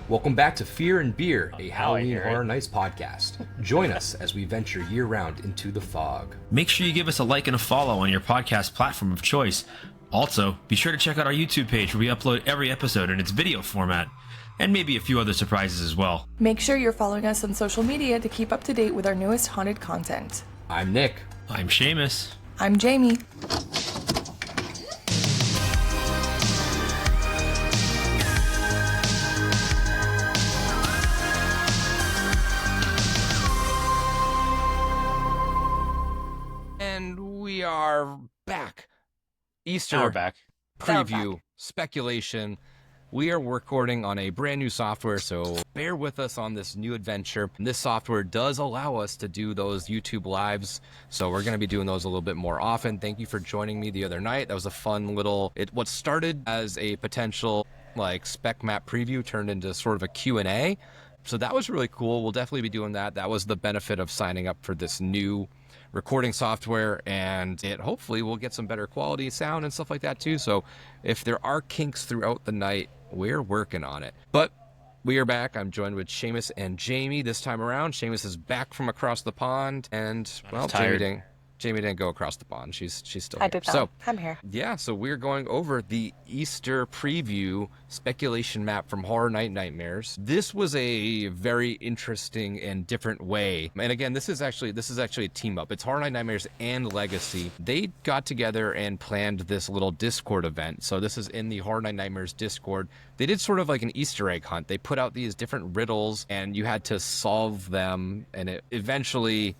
Welcome back to Fear and Beer, a Halloween hear it. Horror Nights podcast. Join us as we venture year-round into the fog. Make sure you give us a like and a follow on your podcast platform of choice. Also, be sure to check out our YouTube page where we upload every episode in its video format, and maybe a few other surprises as well. Make sure you're following us on social media to keep up to date with our newest haunted content. I'm Nick. I'm Seamus. I'm Jamie. And we are back. Easter Now we're back. preview, speculation. We are recording on a brand new software, so bear with us on this new adventure. This software does allow us to do those YouTube lives, so we're going to be doing those a little bit more often. Thank you for joining me the other night. That was a fun little, what started as a potential like spec map preview turned into sort of a Q&A. So that was really cool. We'll definitely be doing that. That was the benefit of signing up for this new recording software, and it hopefully will get some better quality sound and stuff like that too. So if there are kinks throughout the night, we're working on it. But we are back. I'm joined with Seamus and Jamie this time around. Seamus is back from across the pond, and well, Jamie didn't go across the pond. She's still here. I did not. So I'm here. yeah, so we're going over the Easter preview speculation map from Horror Night Nightmares. This was a very interesting and different way. And again, this is actually a team up. It's Horror Night Nightmares and Legacy. They got together and planned this little Discord event. So this is in the Horror Night Nightmares Discord. They did sort of like an Easter egg hunt. They put out these different riddles and you had to solve them, and it eventually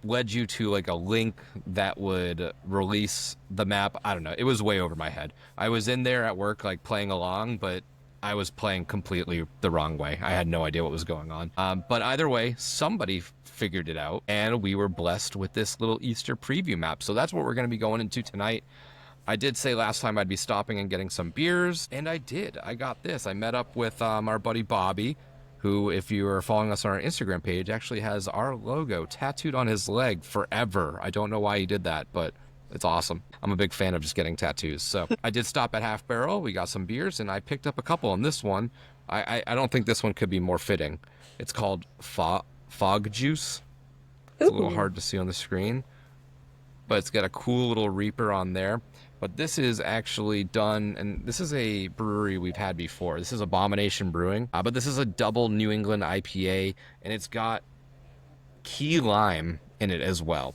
led you to like a link that would release the map. I don't know. It was way over my head. I was in there at work like playing along, but I was playing completely the wrong way. I had no idea what was going on. But either way, somebody figured it out, and we were blessed with this little Easter preview map. So that's what we're going to be going into tonight. I did say last time I'd be stopping and getting some beers, and I did. I got this. I met up with our buddy Bobby, who, if you are following us on our Instagram page, actually has our logo tattooed on his leg forever. I don't know why he did that, but it's awesome. I'm a big fan of just getting tattoos. So I did stop at Half Barrel. We got some beers, and I picked up a couple. And this one, I don't think this one could be more fitting. It's called Fog Juice. It's a little hard to see on the screen, but it's got a cool little Reaper on there. But this is actually done, and this is a brewery we've had before. This is Abomination Brewing, but this is a double New England IPA, and it's got key lime in it as well.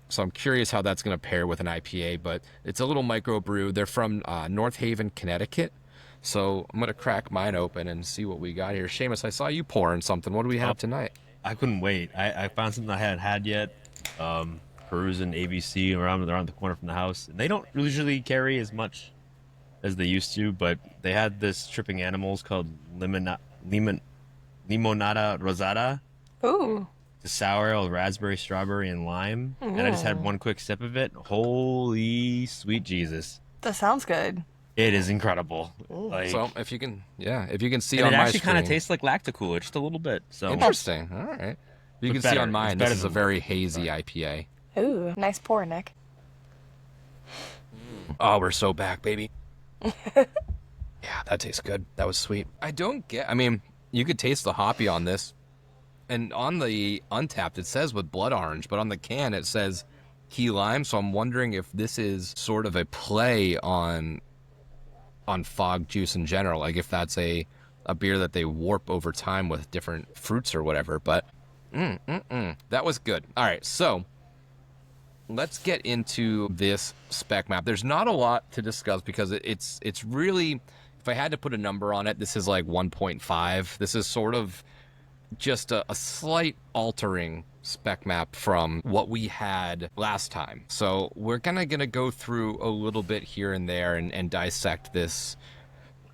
So I'm curious how that's going to pair with an IPA, but it's a little micro brew. They're from North Haven, Connecticut. So I'm going to crack mine open and see what we got here. Seamus, I saw you pouring something. What do we have tonight? I couldn't wait. I found something I hadn't had yet. Perusing ABC around the corner from the house. And they don't usually carry as much as they used to, but they had this Tripping Animals called Limonada Rosada. Ooh. It's a sour ale with raspberry, strawberry, and lime. And I just had one quick sip of it. Holy sweet Jesus. That sounds good. It is incredible. Like, So if you can see and on it my actually screen. kind of tastes like Lactacooler, just a little bit. So Interesting. All right. You can But see better. on mine, It's better this is a than- very hazy IPA. Ooh. Nice pour, Nick. Oh, we're so back, baby. Yeah, that tastes good. That was sweet. I mean, you could taste the hoppy on this. And on the Untapped, it says with blood orange, but on the can, it says key lime. So I'm wondering if this is sort of a play on fog juice in general. Like if that's a beer that they warp over time with different fruits or whatever. But that was good. All right, so let's get into this spec map. There's not a lot to discuss because it's really, if I had to put a number on it, this is like 1.5. This is sort of just a slight altering spec map from what we had last time. So we're gonna go through a little bit here and there and dissect this.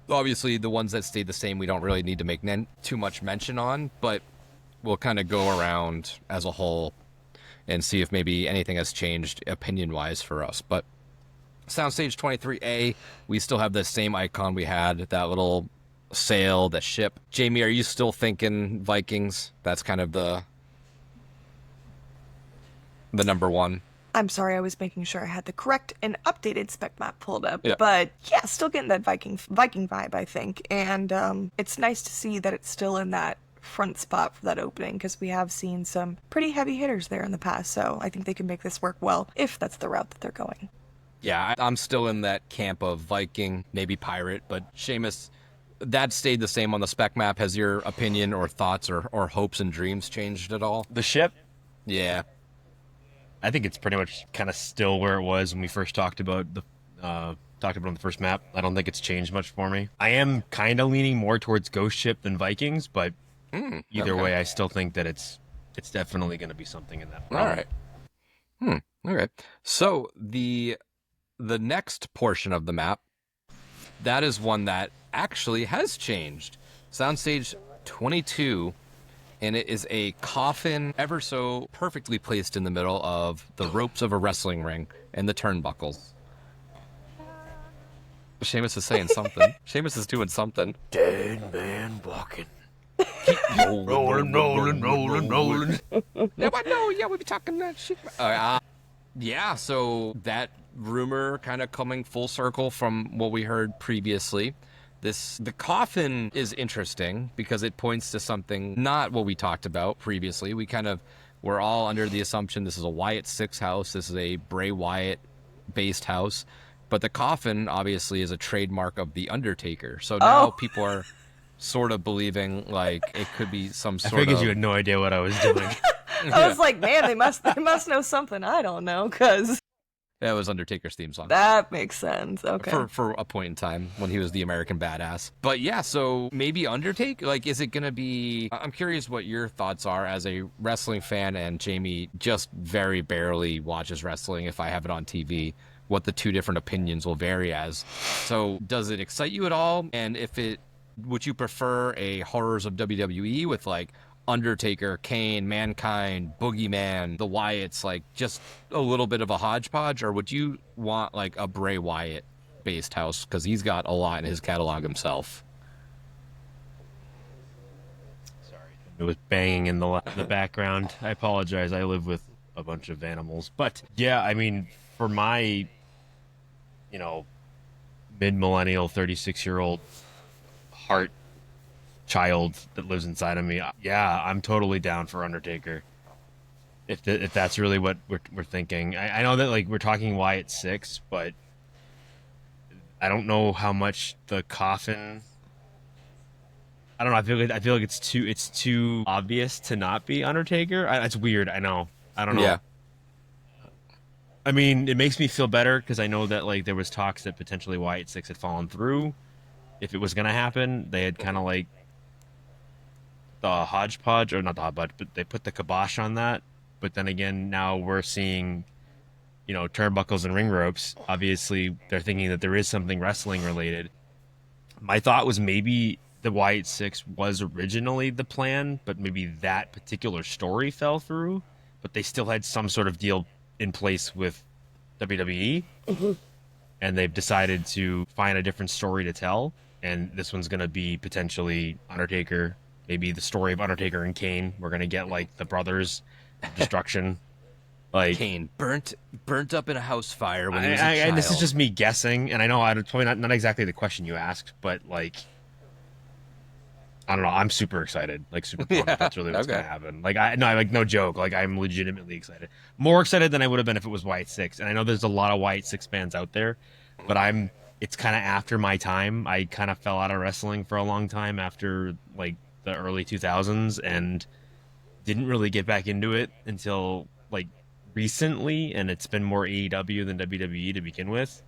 Obviously, the ones that stayed the same, we don't really need to make too much mention on, but we'll kind of go around as a whole and see if maybe anything has changed opinion-wise for us. But Soundstage 23A, we still have the same icon we had, that little sail, the ship. Jamie, are you still thinking Vikings? That's kind of the number one. I'm sorry, I was making sure I had the correct and updated spec map pulled up. Yeah. But yeah, still getting that Viking vibe, I think. And it's nice to see that it's still in that front spot for that opening, because we have seen some pretty heavy hitters there in the past. So I think they can make this work well if that's the route that they're going. Yeah, I'm still in that camp of Viking, maybe Pirate, but Seamus, that stayed the same on the spec map. Has your opinion or thoughts or hopes and dreams changed at all? The ship, Yeah. I think it's pretty much kind of still where it was when we first talked about on the first map. I don't think it's changed much for me. I am kind of leaning more towards Ghost Ship than Vikings, but either way, I still think that it's definitely going to be something in that. All right. Okay. So the next portion of the map, that is one that actually has changed. Soundstage 22, and it is a coffin ever so perfectly placed in the middle of the ropes of a wrestling ring and the turnbuckles. Seamus is saying something. Seamus is doing something. Dead man walking. Rolling. Yeah, but no, yeah, we be talking that shit. Yeah, so that rumor kind of coming full circle from what we heard previously. The coffin is interesting because it points to something not what we talked about previously. We're all under the assumption this is a Wyatt 6 house. This is a Bray Wyatt based house. But the coffin obviously is a trademark of The Undertaker. So now people are sort of believing like it could be some sort of... I figured you had no idea what I was doing. I was like, man, they must know something I don't know, because That was Undertaker's theme song. that makes sense. Okay. For a point in time when he was the American Badass. But yeah, so maybe Undertaker, like, is it going to be... I'm curious what your thoughts are as a wrestling fan, and Jamie just very barely watches wrestling if I have it on TV, what the two different opinions will vary as. So does it excite you at all? And would you prefer a Horrors of WWE with like Undertaker, Kane, Mankind, Boogeyman, the Wyatts, like just a little bit of a hodgepodge, or would you want like a Bray Wyatt based house because he's got a lot in his catalog himself? Sorry, it was banging in the background. I apologize. I live with a bunch of animals, but yeah, I mean, for my, mid-millennial 36-year-old heart child that lives inside of me, yeah, I'm totally down for Undertaker. If that's really what we're thinking. I know that like we're talking Wyatt 6, but I don't know how much the coffin. I don't know. I feel like it's too obvious to not be Undertaker. It's weird. I know. I don't know. Yeah. I mean, it makes me feel better because I know that like there was talks that potentially Wyatt 6 had fallen through. If it was gonna happen, they had kind of like the hodgepodge, or not the hodgepodge, but they put the kibosh on that. But then again, now we're seeing, turnbuckles and ring ropes. Obviously, they're thinking that there is something wrestling related. My thought was maybe the Wyatt 6 was originally the plan, but maybe that particular story fell through. But they still had some sort of deal in place with WWE, and they've decided to find a different story to tell. And this one's going to be potentially Undertaker, maybe the story of Undertaker and Kane. We're going to get like the brothers destruction, like Kane burnt up in a house fire when he was a child. and this is just me guessing, and I know it's probably not exactly the question you asked, but like, I don't know. I'm super excited, like super pumped. Yeah, That's really what's okay. gonna happen. Like no joke. Like I'm legitimately excited, more excited than I would have been if it was Wyatt 6. And I know there's a lot of Wyatt 6 fans out there, but it's kind of after my time. I kind of fell out of wrestling for a long time after like the early 2000s, and didn't really get back into it until like recently, and it's been more AEW than WWE to begin with,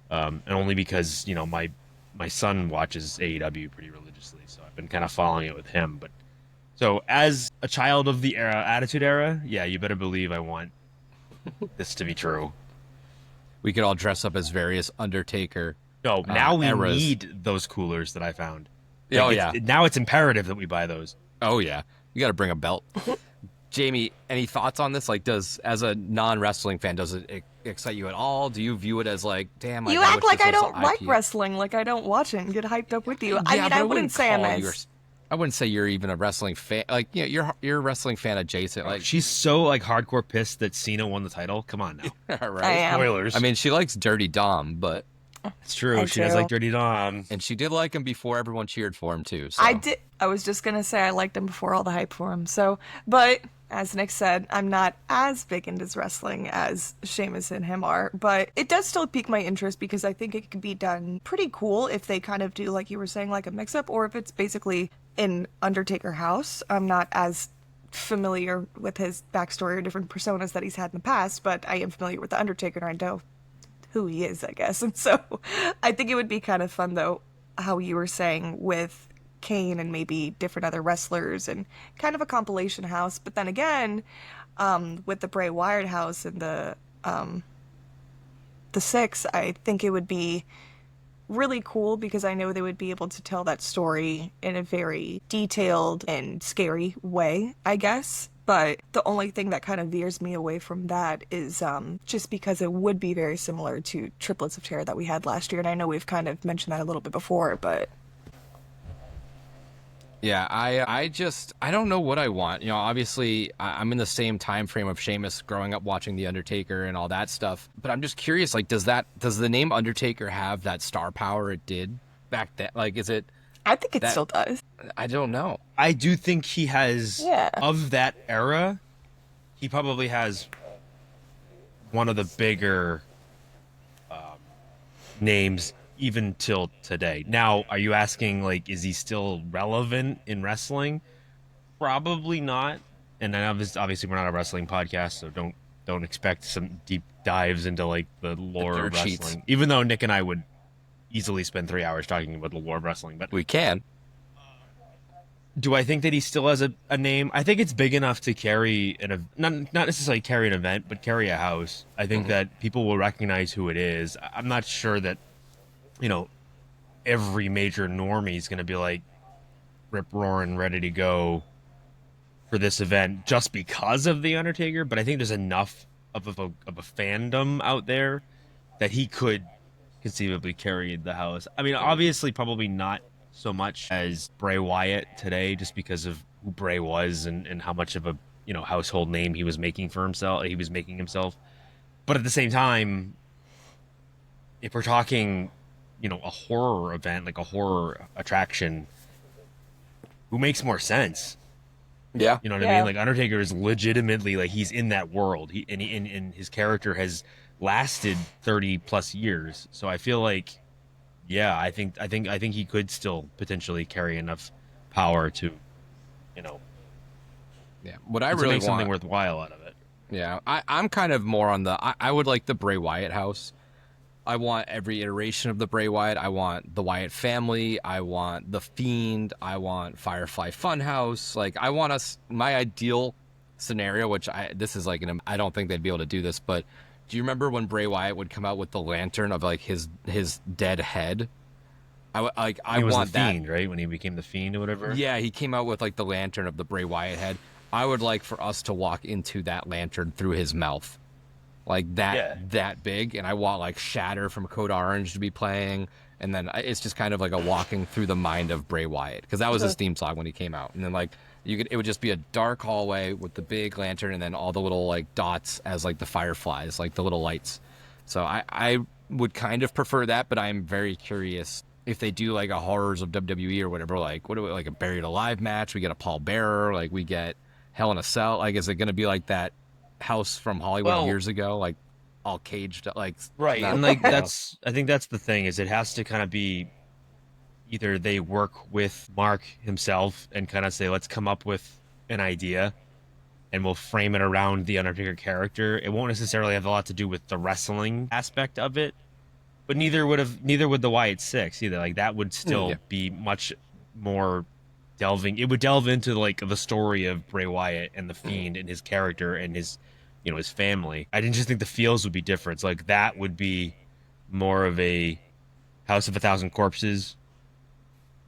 and only because my son watches AEW pretty religiously, so I've been kind of following it with him. But so as a child of the Attitude Era, yeah, you better believe I want this to be true. We could all dress up as various Undertaker. No, now we eras. need those coolers that I found. Oh, Like, yeah. Now it's imperative that we buy those. Oh yeah, you got to bring a belt. Jamie, any thoughts on this? Like, as a non-wrestling fan, does it excite you at all? Do you view it as like, damn, You act like I don't like wrestling, like I don't watch it and get hyped up with you. I mean, I wouldn't say I'm as... I wouldn't say you're even a wrestling fan. Like, you're a wrestling fan adjacent. Like, She's so like hardcore pissed that Cena won the title. Come on now. I right? am. Spoilers. I mean, she likes Dirty Dom, but it's true. I She does do. like Dirty Dom. and she did like him before everyone cheered for him too. So. I did. I was just gonna say I liked him before all the hype for him. So, but as Nick said, I'm not as big into wrestling as Sheamus and him are. But it does still pique my interest because I think it could be done pretty cool if they kind of do, like you were saying, like a mix-up, or if it's basically in Undertaker house. I'm not as familiar with his backstory or different personas that he's had in the past, but I am familiar with the Undertaker and I know who he is, I guess. And so I think it would be kind of fun, though, how you were saying with Kane and maybe different other wrestlers and kind of a compilation house. But then again, with the Bray Wyatt house and the Six, I think it would be really cool because I know they would be able to tell that story in a very detailed and scary way, I guess. But the only thing that kind of veers me away from that is just because it would be very similar to Triplets of Terror that we had last year. And I know we've kind of mentioned that a little bit before, but... Yeah, I don't know what I want. Obviously I'm in the same time frame of Sheamus growing up watching The Undertaker and all that stuff. But I'm just curious, like, does the name Undertaker have that star power it did back then? Like, is it? I think it still does. I don't know. I do think he has, Yeah. of that era, he probably has one of the bigger names even till today. Now, are you asking, like, is he still relevant in wrestling? Probably not. And then obviously we're not a wrestling podcast, so don't expect some deep dives into, like, the lore of dirt wrestling. sheets. Even though Nick and I would easily spend 3 hours talking about the lore of wrestling. But We can. do I think that he still has a name? I think it's big enough to carry not necessarily carry an event, but carry a house. I think that people will recognize who it is. I'm not sure that, every major normie is going to be like rip roaring ready to go for this event just because of the Undertaker. But I think there's enough of a fandom out there that he could conceivably carry the house. I mean, obviously, probably not so much as Bray Wyatt today, just because of who Bray was and how much of a household name he was making for himself. He was making himself, but at the same time, if we're talking, a horror event, like a horror attraction, who makes more sense? Yeah. You know what I Yeah. mean? Like, Undertaker is legitimately, like, he's in that world. And his character has lasted 30 plus years. So I feel like, yeah, I think he could still potentially carry enough power to, Yeah. What I to really make something want. worthwhile out of it. Yeah, I'm kind of more on I would like the Bray Wyatt house. I want every iteration of the Bray Wyatt. I want the Wyatt family. I want the Fiend. I want Firefly Funhouse. Like, I want my ideal scenario, which this is like I don't think they'd be able to do this, but do you remember when Bray Wyatt would come out with the lantern of, like, his dead head? I He was want the that. Fiend, right? When he became the Fiend or whatever. Yeah, he came out with, like, the lantern of the Bray Wyatt head. I would like for us to walk into that lantern through his mouth. Like that big, and I want, like, Shatter from Code Orange to be playing, and then it's just kind of like a walking through the mind of Bray Wyatt, because that was his theme song when he came out. And then, like, it would just be a dark hallway with the big lantern, and then all the little, like, dots as, like, the fireflies, like the little lights. So I would kind of prefer that, but I'm very curious if they do, like, a Horrors of WWE or whatever. Like, what do we, like, a Buried Alive match? We get a Paul Bearer, like, we get Hell in a Cell. Like, is it going to be like that house from Hollywood years ago, like, all caged up, like, Right, not- and, like, I think that's the thing, is it has to kind of be either they work with Mark himself and kind of say, let's come up with an idea and we'll frame it around the Undertaker character. It won't necessarily have a lot to do with the wrestling aspect of it, but neither would the Wyatt Six either. Like, that would still Yeah. be much more it would delve into, like, the story of Bray Wyatt and the Fiend and his character and his his family. I didn't just think the feels would be different. So, like, that would be more of a House of a Thousand Corpses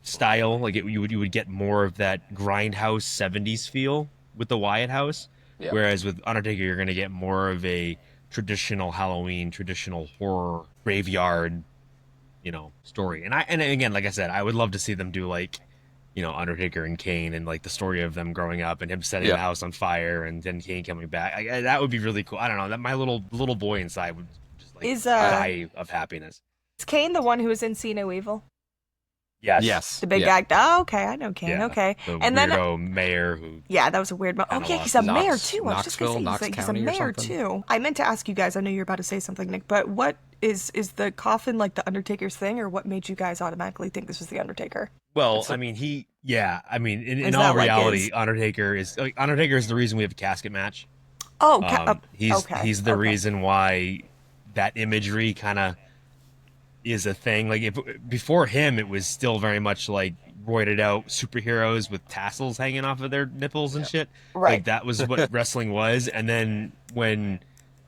style. Like, you would get more of that grindhouse 70s feel with the Wyatt house. Yeah. Whereas with Undertaker, you're going to get more of a traditional Halloween, traditional horror graveyard, story. And again, like I said, I would love to see them do, like, Undertaker and Kane, and like the story of them growing up and him setting Yeah. the house on fire and then Kane coming back. That would be really cool. I don't know. That my little boy inside would just like Is die of happiness. is Kane the one who was in See No Evil? Yes. The big yeah. guy. Oh, okay, I know Kane. Yeah. Okay, The and then weirdo mayor who. yeah, that was a weird. Oh Kinda yeah, lost he's a Knox- mayor too. I was just gonna Knoxville, say Knox he's a County or mayor something? too. I meant to ask you guys. I know you're about to say something, Nick. But what is the coffin like the Undertaker's thing, or what made you guys automatically think this was the Undertaker? Well, I mean, in Is all that like reality, his- Undertaker is the reason we have a casket match. Oh, He's the reason why that imagery kind of is a thing. Like before him, it was still very much like roided out superheroes with tassels hanging off of their nipples and shit. Right. Like that was what wrestling was. And then when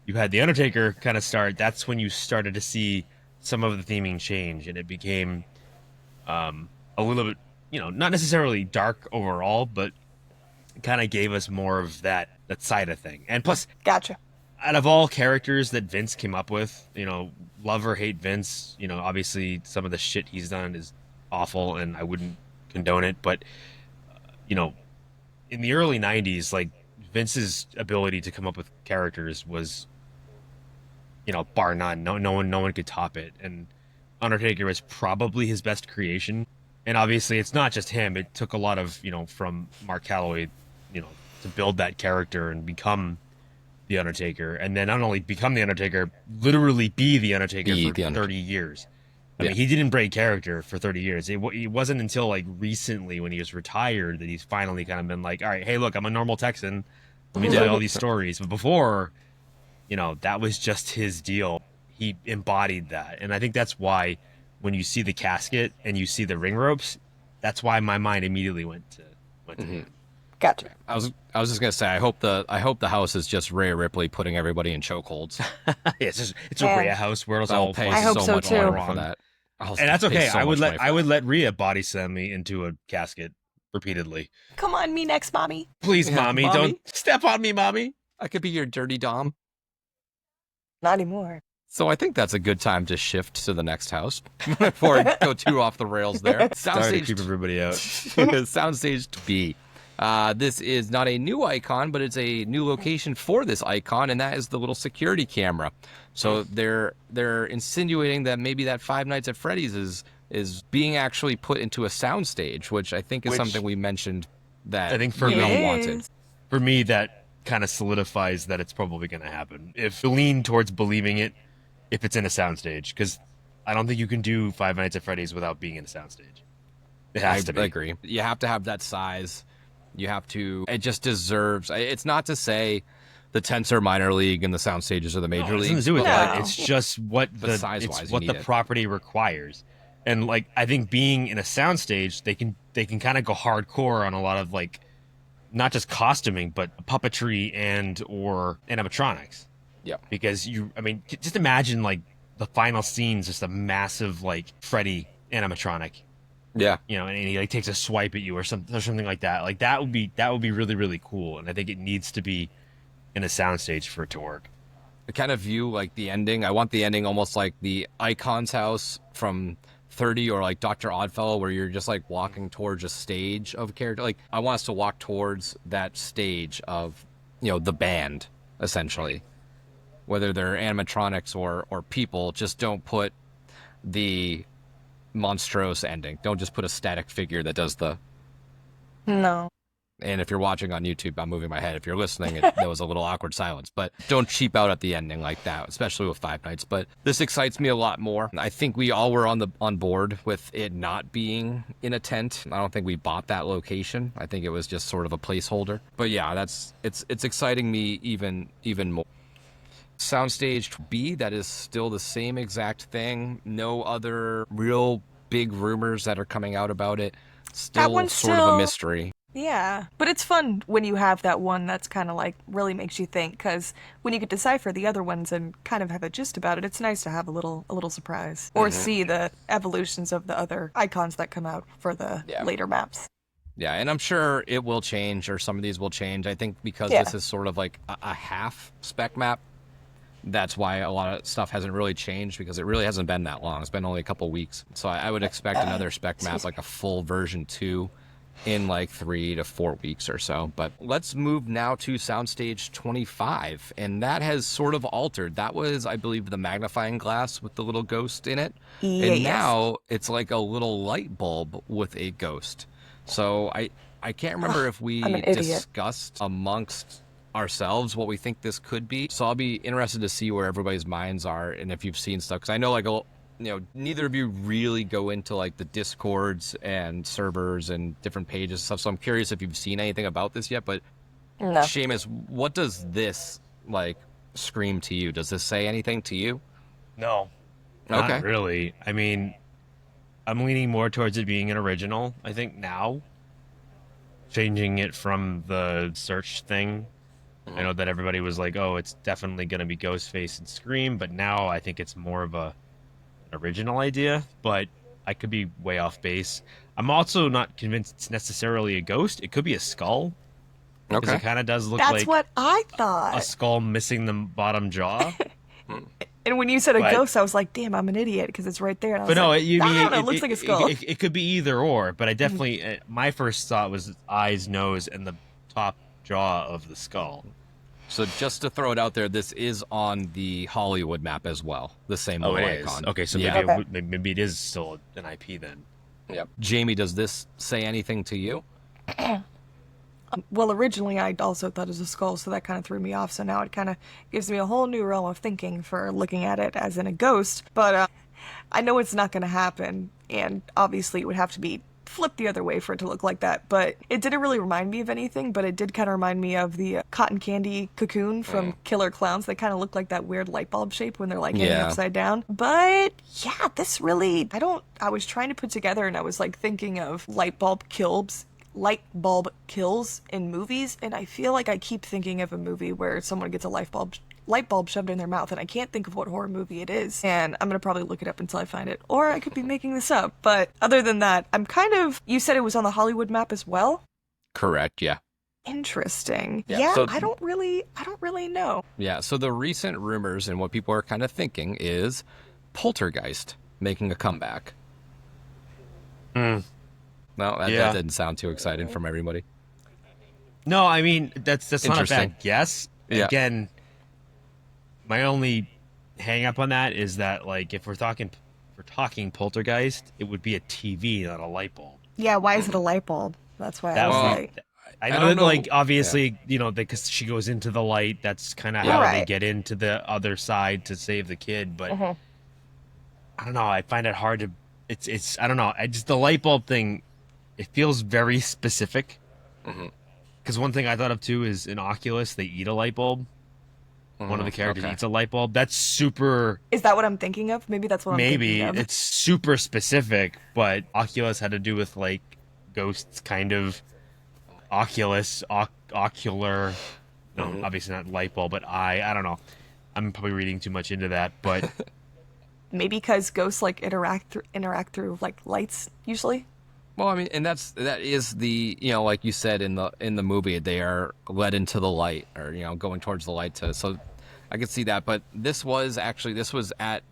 you had the Undertaker kind of start, that's when you started to see some of the theming change, and it became a little bit, not necessarily dark overall, but kind of gave us more of that side of thing. And plus, Gotcha. out of all characters that Vince came up with, love or hate Vince, obviously some of the shit he's done is awful and I wouldn't condone it. But, in the early 90s, like Vince's ability to come up with characters was, bar none. No one could top it. And Undertaker was probably his best creation. And obviously it's not just him. It took a lot of, from Mark Calloway, to build that character and become the Undertaker, and then not only become the Undertaker, literally be the Undertaker for 30 years. I mean, he didn't break character for 30 years. It wasn't until like recently when he was retired that he's finally kind of been like, all right, hey, look, I'm a normal Texan. Let me tell you all these stories. But before, that was just his deal. He embodied that. And I think that's why when you see the casket and you see the ring ropes, that's why my mind immediately went to him. Gotcha. I was just gonna say I hope the house is just Rhea Ripley putting everybody in chokeholds. Yeah, it's a Yeah. Rhea house where it's I'll all pay I hope so so, much too. money for that. and that's pay okay. so I would much money for I would that. let Rhea body slam me into a casket repeatedly. Come on, me next, mommy. Please, Yeah, mommy, mommy. don't step on me, mommy. I could be your dirty dom. Not anymore. So I think that's a good time to shift to the next house before I go too off the rails there. Sorry to keep Soundstage everybody out. Soundstage B. This is not a new icon, but it's a new location for this icon, and that is the little security camera. So they're insinuating that maybe that Five Nights at Freddy's is being actually put into a soundstage, which I think is Which something we mentioned that I think for we me- all It wanted. is. For me, that kind of solidifies that it's probably going to happen. If you lean towards believing it, if it's in a soundstage, because I don't think you can do Five Nights at Freddy's without being in a soundstage. It has to be. I agree. You have to have that size. You have to. It just deserves. It's not to say the tents are minor league and the sound stages are the major No, it league. doesn't do with No. that. It's just what But the size-wise, it's you what need the it. property requires. And like I think being in a soundstage, they can kind of go hardcore on a lot of like not just costuming, but puppetry and or animatronics. Yeah. Because just imagine like the final scene's just a massive like Freddy animatronic, Yeah. and he like takes a swipe at you or something like that. Like that would be really, really cool. And I think it needs to be in a soundstage for it to work. I kind of view like the ending. I want the ending almost like the Icon's house from 30 or like Dr. Oddfellow, where you're just like walking towards a stage of character. Like I want us to walk towards that stage of, the band essentially, whether they're animatronics or people. Just don't put the monstrous ending. Don't just put a static figure that does the. No. And if you're watching on YouTube, I'm moving my head. If you're listening, there was a little awkward silence. But don't cheap out at the ending like that, especially with Five Nights. But this excites me a lot more. I think we all were on board with it not being in a tent. I don't think we bought that location. I think it was just sort of a placeholder. But yeah, it's exciting me even more. Soundstage B, that is still the same exact thing. No other real big rumors that are coming out about it. Still one's sort of a still- mystery. Yeah, but it's fun when you have that one that's kind of like really makes you think, because when you could decipher the other ones and kind of have a gist about it, it's nice to have a little surprise or see the evolutions of the other icons that come out for the later maps. Yeah, and I'm sure it will change, or some of these will change. I think because Yeah. this is sort of like a half spec map, that's why a lot of stuff hasn't really changed, because it really hasn't been that long. It's been only a couple weeks. So I would expect another spec map, like a full version 2, in like 3 to 4 weeks or so. But let's move now to Soundstage 25, and that has sort of altered. That was, I believe, the magnifying glass with the little ghost in it, and Yes. now it's like a little light bulb with a ghost. So I can't remember if we I'm an idiot. discussed amongst ourselves what we think this could be. So I'll be interested to see where everybody's minds are and if you've seen stuff, because I know like neither of you really go into like the discords and servers and different pages and stuff, so I'm curious if you've seen anything about this yet. But No. Seamus, what does this like scream to you? Does this say anything to you? No, Okay. not really. I mean, I'm leaning more towards it being an original. I think now, changing it from the search thing. I know that everybody was like, "Oh, it's definitely going to be Ghostface and Scream," but now I think it's more of an original idea. But I could be way off base. I'm also not convinced it's necessarily a ghost. It could be a skull. Because Okay. it kind of does look That's like what I a thought. skull missing the bottom jaw. And when you said a But- ghost, I was like, damn, I'm an idiot because it's right there. And I was But no, like, you I mean don't know, it looks like a skull. It could be either or, but I definitely my first thought was eyes, nose, and the top jaw of the skull. So just to throw it out there, this is on the Hollywood map as well. The same Oh, little it is. icon. Okay, so yeah. maybe Okay. maybe it is still an IP then. Yep. Jamie, does this say anything to you? Well, originally I also thought it was a skull, so that kind of threw me off. So now it kind of gives me a whole new realm of thinking for looking at it as in a ghost. But I know it's not going to happen, and obviously it would have to be flipped the other way for it to look like that. But it didn't really remind me of anything, but it did kind of remind me of the cotton candy cocoon from Killer Clowns. They kind of look like that weird light bulb shape when they're like hanging Yeah. upside down. But yeah, this really, I was trying to put together and I was like thinking of light bulb kills in movies, and I feel like I keep thinking of a movie where someone gets a light bulb shoved in their mouth, and I can't think of what horror movie it is, and I'm gonna probably look it up until I find it, or I could be making this up. But other than that, I'm kind of, you said it was on the Hollywood map as well. Correct. Yeah. Interesting. Yeah, Yeah, so- I don't really know. Yeah. So the recent rumors and what people are kind of thinking is Poltergeist making a comeback. No, that Yeah. didn't sound too exciting from everybody. No, I mean that's not a Interesting. bad guess. Yeah. Again, my only hang up on that is that like if we're talking Poltergeist, it would be a TV, not a light bulb. Yeah, why is it a light bulb? That's why I That was would Well, like, I I know don't that, like, know- obviously, because she goes into the light, that's kind of Yeah. how they Right. get into the other side to save the kid. But Mm-hmm. I don't know. I find it hard to. It's. I don't know. The light bulb thing. It feels very specific. Mm-hmm. Because one thing I thought of too is in Oculus they eat a light bulb. One of the characters okay. eats a light bulb. That's super. is that what I'm thinking of? Maybe that's what I'm Maybe thinking of. it's super specific, but Oculus had to do with like ghosts, kind of ocular. No, Mm-hmm. obviously not light bulb, but I don't know. I'm probably reading too much into that, but Maybe because ghosts like interact through like lights usually. Well, I mean, and that is the, like you said in the movie, they are led into the light, or going towards the light so I could see that. But this was at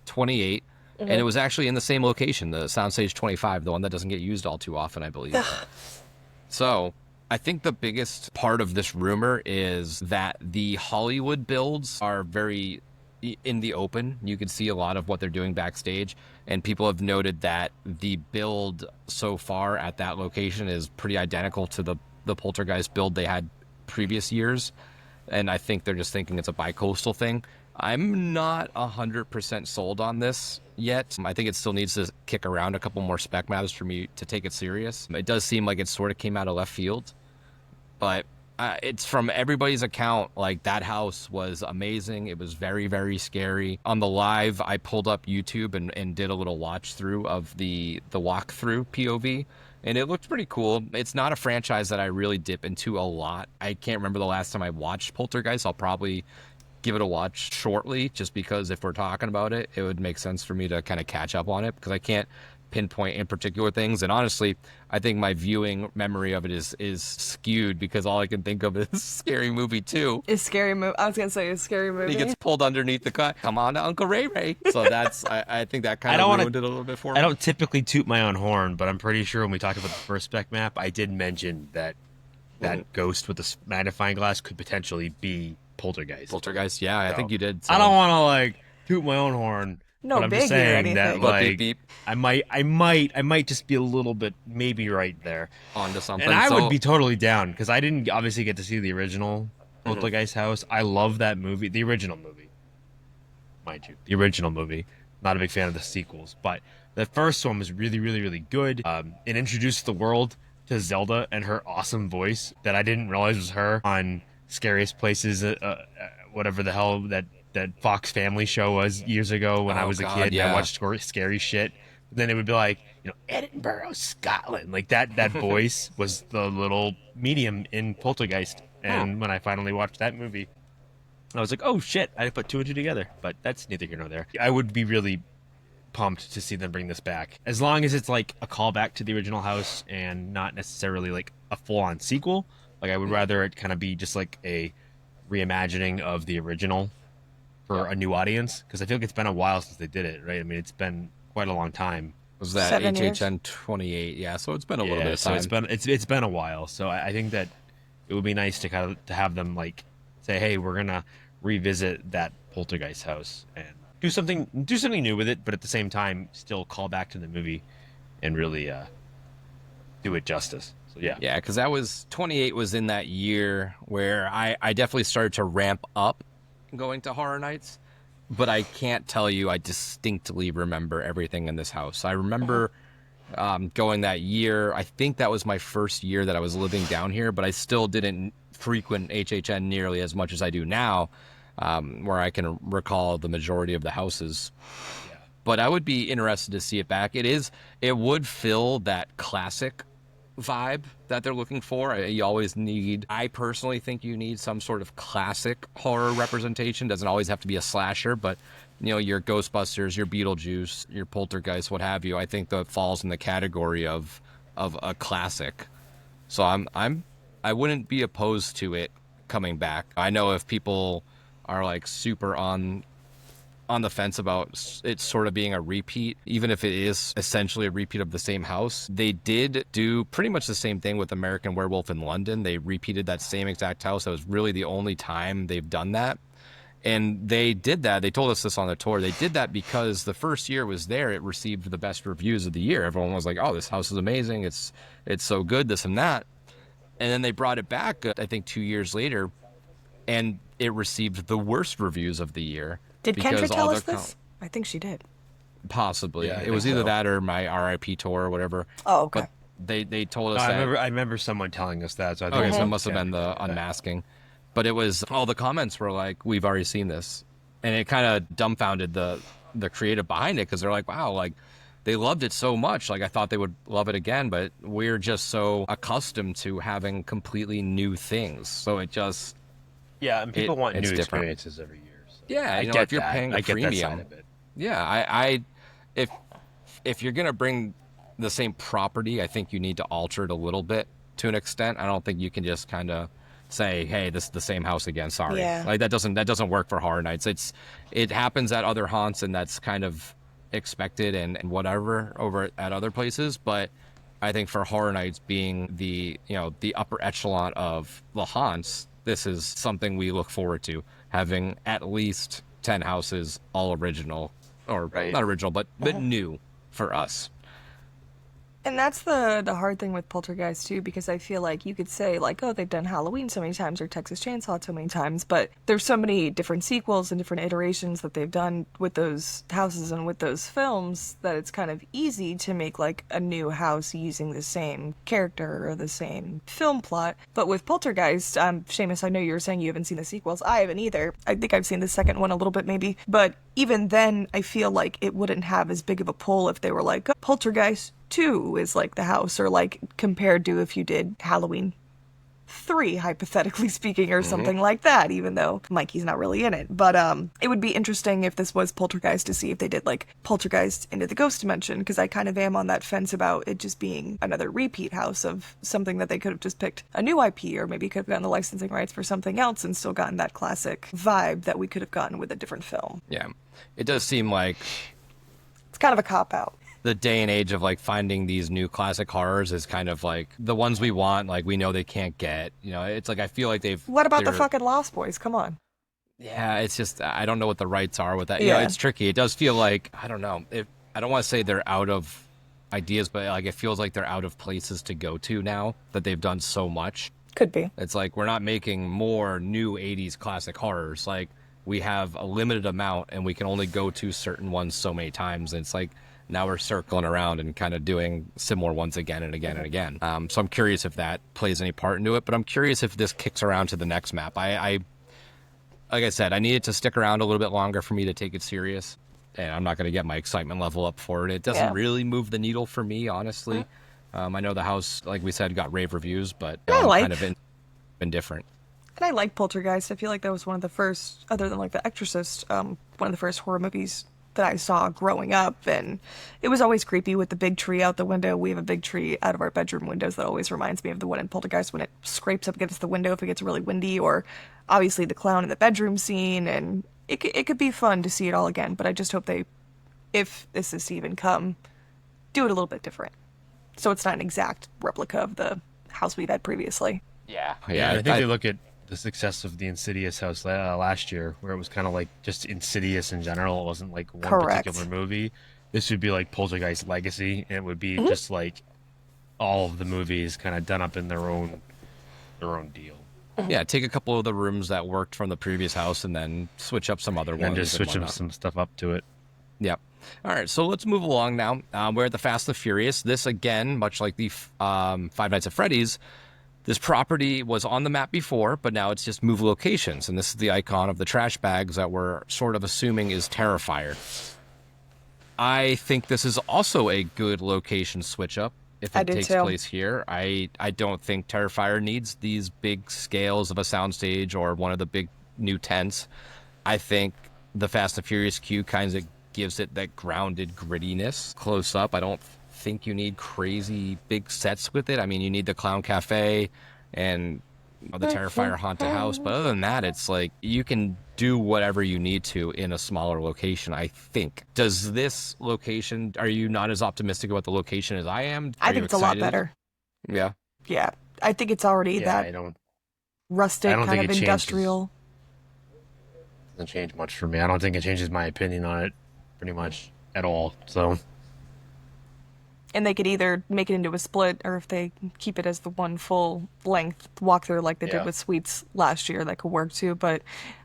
28, and it was actually in the same location, the Soundstage 25, the one that doesn't get used all too often, I believe. So I think the biggest part of this rumor is that the Hollywood builds are very in the open. You can see a lot of what they're doing backstage, and people have noted that the build so far at that location is pretty identical to the Poltergeist build they had previous years, and I think they're just thinking it's a bi-coastal thing. I'm not 100% sold on this yet. I think it still needs to kick around a couple more spec maps for me to take it serious. It does seem like it sort of came out of left field, but it's from everybody's account, like that house was amazing. It was very, very scary. On the live, I pulled up YouTube and did a little watch through of the walkthrough POV, and it looked pretty cool. It's not a franchise that I really dip into a lot. I can't remember the last time I watched Poltergeist. I'll probably give it a watch shortly, just because if we're talking about it, it would make sense for me to kind of catch up on it, because I can't pinpoint in particular things. And honestly, I think my viewing memory of it is skewed because all I can think of is Scary Movie 2. Is Scary Movie? I was gonna say, is Scary Movie? He gets pulled underneath the car. Come on, Uncle Ray Ray. So I think that kind of ruined it a little bit for me. I don't typically toot my own horn, but I'm pretty sure when we talked about the first spec map, I did mention that ghost with the magnifying glass could potentially be Poltergeist. Poltergeist, yeah, I think you did. I don't want to like toot my own horn. No but I'm biggie just or saying anything. that But like beep, beep. I might just be a little bit maybe right there. Onto something. And I So- would be totally down because I didn't obviously get to see the original Poltergeist house. I love that movie, the original movie, mind you, the original movie. Not a big fan of the sequels, but the first one was really, really, really good. It introduced the world to Zelda and her awesome voice that I didn't realize was her on Scariest Places, whatever the hell that Fox Family show was years ago when I Oh, was a God, kid. And yeah. I watched scary shit. Then it would be like, Edinburgh, Scotland. Like that voice was the little medium in Poltergeist. And when I finally watched that movie, I was like, oh shit, I put two and two together. But that's neither here nor there. I would be really pumped to see them bring this back. As long as it's like a callback to the original house and not necessarily like a full-on sequel. Like I would rather it kind of be just like a reimagining of the original for a new audience. Because I feel like it's been a while since they did it, right? I mean, it's been quite a long time. Was that 7 years? HHN28? Yeah, so it's been a little bit of so time. it's been a while. So I think that it would be nice to kind of to have them like say, hey, we're gonna revisit that Poltergeist house and do something new with it, but at the same time still call back to the movie and really do it justice. So yeah. Yeah, because that was 28 was in that year where I definitely started to ramp up going to horror nights, but I can't tell you I distinctly remember everything in this house. I remember going that year. I think that was my first year that I was living down here, but I still didn't frequent HHN nearly as much as I do now, where I can recall the majority of the houses. But I would be interested to see it back. It would fill that classic vibe that they're looking for. You always need, I personally think you need some sort of classic horror representation. Doesn't always have to be a slasher, but your Ghostbusters, your Beetlejuice, your Poltergeist, what have you. I think that falls in the category of a classic. So I wouldn't be opposed to it coming back. I know if people are like super on the fence about it sort of being a repeat, even if it is essentially a repeat of the same house. They did do pretty much the same thing with American Werewolf in London. They repeated that same exact house. That was really the only time they've done that. And they did that. They told us this on the tour. They did that because the first year it was there, it received the best reviews of the year. Everyone was like, oh, this house is amazing. It's so good, this and that. And then they brought it back, I think 2 years later, and it received the worst reviews of the year. Did Kendra because tell all us the this? I think she did. Possibly. Yeah, I It was think either so. that or my RIP tour or whatever. Oh, okay. But they told us I that. remember someone telling us that. So I think Okay, so it it's- must have been the unmasking. But it was, all the comments were like, we've already seen this. And it kind of dumbfounded the creative behind it because they're like, wow, like they loved it so much. Like I thought they would love it again, but we're just so accustomed to having completely new things. So it just, Yeah, and people want new it's different. experiences every year. So yeah, I you know, get if you're that. paying I the get that premium, side of it. yeah, if you're gonna bring the same property, I think you need to alter it a little bit to an extent. I don't think you can just kind of say, hey, this is the same house again. Sorry, Yeah. like that doesn't work for horror nights. It happens at other haunts, and that's kind of expected and whatever over at other places. But I think for horror nights being the upper echelon of the haunts, this is something we look forward to, having at least 10 houses all original, or not original, but new for us. And that's the hard thing with Poltergeist too, because I feel like you could say like, oh, they've done Halloween so many times or Texas Chainsaw so many times, but there's so many different sequels and different iterations that they've done with those houses and with those films that it's kind of easy to make like a new house using the same character or the same film plot. But with Poltergeist, Seamus, I know you were saying you haven't seen the sequels. I haven't either. I think I've seen the second one a little bit maybe, but even then I feel like it wouldn't have as big of a pull if they were like, Poltergeist 2 is like the house, or like compared to if you did Halloween. 3, hypothetically speaking, or something like that, even though Mikey's not really in it. But it would be interesting if this was Poltergeist to see if they did like Poltergeist into the Ghost Dimension, because I kind of am on that fence about it just being another repeat house of something that they could have just picked a new IP, or maybe could have gotten the licensing rights for something else and still gotten that classic vibe that we could have gotten with a different film. Yeah. It does seem like It's kind of a cop-out. the day and age of like finding these new classic horrors is kind of like the ones we want, like we know they can't get. You know, it's like I feel like What about the they're- fucking Lost Boys? Come on. Yeah, it's just I don't know what the rights are with that. You know, Yeah. it's tricky. It does feel like I don't know. I don't want to say they're out of ideas, but like it feels like they're out of places to go to now that they've done so much. Could be. It's like we're not making more new 80s classic horrors. Like we have a limited amount and we can only go to certain ones so many times. And it's like now we're circling around and kind of doing similar ones again and again and again. So I'm curious if that plays any part into it, but I'm curious if this kicks around to the next map. I like I said, I need it to stick around a little bit longer for me to take it serious. And I'm not going to get my excitement level up for it. It doesn't really move the needle for me, honestly. I know the house, like we said, got rave reviews, but kind of been different. And I like Poltergeist. I feel like that was one of the first, other than like The Exorcist, one of the first horror movies that I saw growing up. And it was always creepy with the big tree out the window. We have a big tree out of our bedroom windows that always reminds me of the one in Poltergeist when it scrapes up against the window if it gets really windy, or obviously the clown in the bedroom scene. And it could be fun to see it all again, but I just hope they, if this is to even come, do it a little bit different. So it's not an exact replica of the house we've had previously. Yeah. Yeah, I think they look at the success of the Insidious house last year, where it was kind of like just Insidious in general. It wasn't like one particular movie. This would be like Poltergeist Legacy, and it would be just like all of the movies kind of done up in their own deal. Yeah, take a couple of the rooms that worked from the previous house and then switch up some other ones. And just switch whatnot. some stuff up to it. Yep. All right, so let's move along now. We're at the Fast and the Furious. This, again, much like the Five Nights at Freddy's, this property was on the map before, but now it's just move locations. And this is the icon of the trash bags that we're sort of assuming is Terrifier. I think this is also a good location switch up if it takes place here. I don't think Terrifier needs these big scales of a soundstage or one of the big new tents. I think the Fast and Furious queue kind of gives it that grounded grittiness close up. I don't think you need crazy big sets with it. I mean, you need the Clown Cafe and the Terrifier Haunted House, but other than that, it's like you can do whatever you need to in a smaller location, I think. Does this location, are you not as optimistic about the location as I am? I think it's a lot better. Yeah. Yeah. I think it's already I rustic, don't kind think of it industrial. doesn't change much for me. I don't think it changes my opinion on it pretty much at all. So And they could either make it into a split, or if they keep it as the one full length walkthrough like they did with Sweets last year, that could work too. But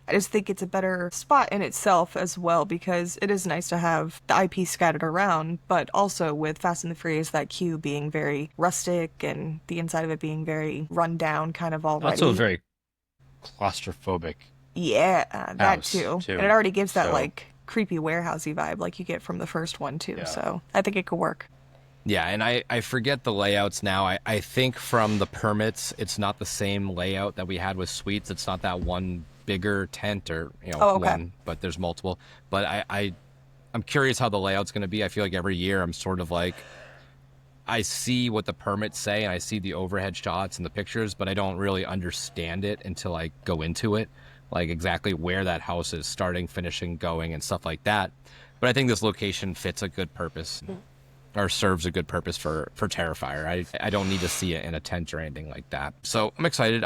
I just think it's a better spot in itself as well, because it is nice to have the IP scattered around, but also with Fast and the Furious, that queue being very rustic and the inside of it being very run down kind of already. also very claustrophobic. Yeah, that House, too. too. And it already gives that So- like creepy warehousey vibe like you get from the first one too. So I think it could work. Yeah, and I forget the layouts now. I think from the permits, it's not the same layout that we had with Suites. It's not that one bigger tent or, one, but there's multiple. But I'm curious how the layout's going to be. I feel like every year I'm sort of like, I see what the permits say and I see the overhead shots and the pictures, but I don't really understand it until I go into it, like exactly where that house is starting, finishing, going, and stuff like that. But I think this location fits a good purpose. Or serves a good purpose for Terrifier. I don't need to see it in a tent or anything like that. So I'm excited.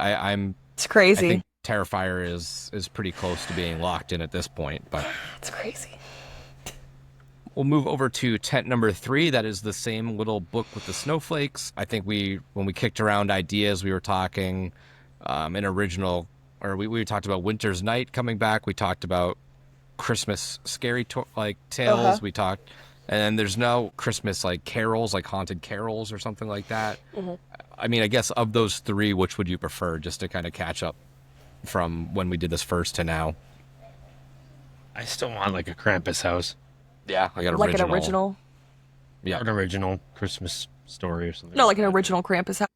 It's crazy. I think Terrifier is pretty close to being locked in at this point. But it's crazy. We'll move over to tent number 3. That is the same little book with the snowflakes. I think when we kicked around ideas, we were talking we talked about Winter's Night coming back. We talked about Christmas scary tales. We talked. And then there's no Christmas carols, like haunted carols or something like that. I mean, I guess of those 3, which would you prefer, just to kind of catch up from when we did this first to now? I still want like a Krampus house. Yeah, like an original. Yeah, an original Christmas story or something. No, like an original Krampus house.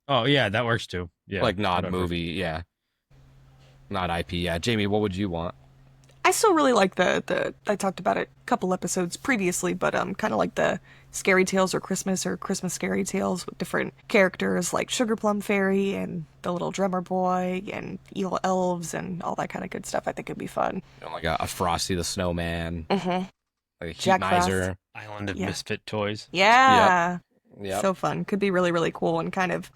Oh yeah, that works too. Yeah, like not whatever. movie, yeah, not IP. Yeah, Jamie, what would you want? I still really like the I talked about it a couple episodes previously, but kind of like the scary tales or Christmas scary tales with different characters like Sugar Plum Fairy and the little drummer boy and evil elves and all that kind of good stuff. I think it'd be fun. You know, like a Frosty the Snowman, like a Heat Jack Frost. Miser. Island of Yeah. Misfit Toys. Yeah. Yep. So fun. Could be really, really cool and kind of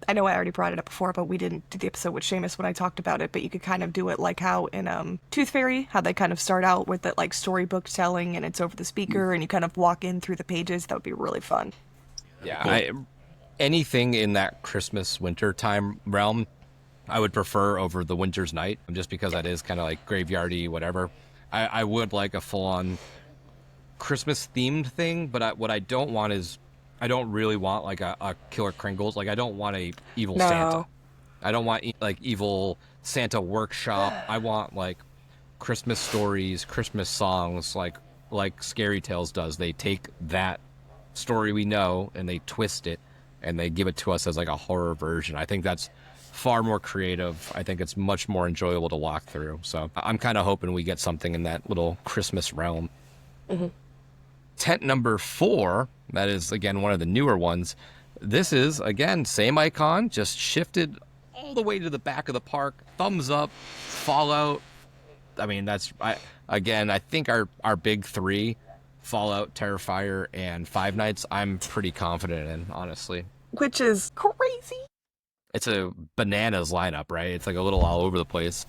I know I already brought it up before, but we didn't do the episode with Seamus when I talked about it, but you could kind of do it like how in Tooth Fairy, how they kind of start out with that like storybook telling and it's over the speaker and you kind of walk in through the pages. That would be really fun. Yeah, anything in that Christmas winter time realm, I would prefer over the Winter's Night, just because that is kind of like graveyardy, whatever. I would like a full-on Christmas themed thing, but what I don't want is I don't really want like a Killer Kringles. Like I don't want a evil No. Santa. I don't want like evil Santa workshop. I want like Christmas stories, Christmas songs, like Scary Tales does. They take that story we know and they twist it and they give it to us as like a horror version. I think that's far more creative. I think it's much more enjoyable to walk through. So I'm kind of hoping we get something in that little Christmas realm. Tent number 4, that is again one of the newer ones. This is again same icon, just shifted all the way to the back of the park. Thumbs up, Fallout. I mean, I think our big 3, Fallout, Terrifier, and Five Nights, I'm pretty confident in, honestly. Which is crazy. It's a bananas lineup, right? It's like a little all over the place.